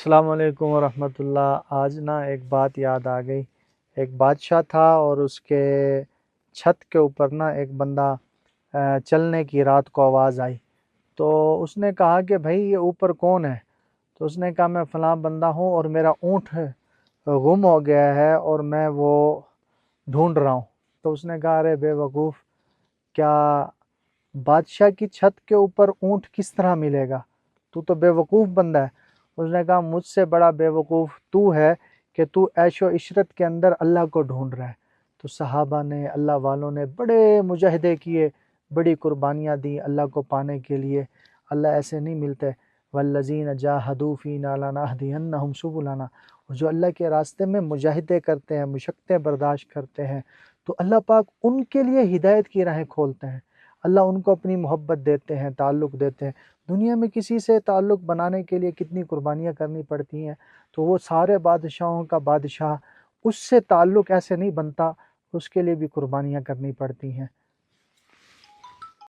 अस्सलाम वालेकुम वरहमतुल्लाह। आज ना एक बात याद आ गई। एक बादशाह था और उसके छत के ऊपर ना एक बंदा चलने की रात को आवाज़ आई। तो उसने कहा कि भाई ये ऊपर कौन है? तो उसने कहा मैं फ़लाँ बंदा हूँ और मेरा ऊँट गुम हो गया है और मैं वो ढूंढ रहा हूँ। तो उसने कहा अरे बेवकूफ़, क्या बादशाह की छत के ऊपर ऊँट किस तरह मिलेगा? तू तो बेवकूफ़ बंदा है। उसने कहा मुझसे बड़ा बेवकूफ़ तू है कि तू ऐशो इशरत के अंदर अल्लाह को ढूंढ रहा है। तो सहाबा ने, अल्लाह वालों ने बड़े मुजाहिदे किए, बड़ी कुर्बानियाँ दी अल्लाह को पाने के लिए। अल्लाह ऐसे नहीं मिलते। वल्लज़ीन जाहदू फ़ीना लनहदियन्नहुम सुबुलना। और जो अल्लाह के रास्ते में मुजाहिदे करते हैं, मुशक्क़तें बर्दाश्त करते हैं, तो अल्लाह पाक उनके लिए हिदायत की राहें खोलते हैं। अल्लाह उनको अपनी मोहब्बत देते हैं, ताल्लुक़ देते हैं। दुनिया में किसी से ताल्लुक़ बनाने के लिए कितनी कुर्बानियाँ करनी पड़ती हैं, तो वो सारे बादशाहों का बादशाह, उससे ताल्लुक़ ऐसे नहीं बनता, उसके लिए भी कुर्बानियाँ करनी पड़ती हैं।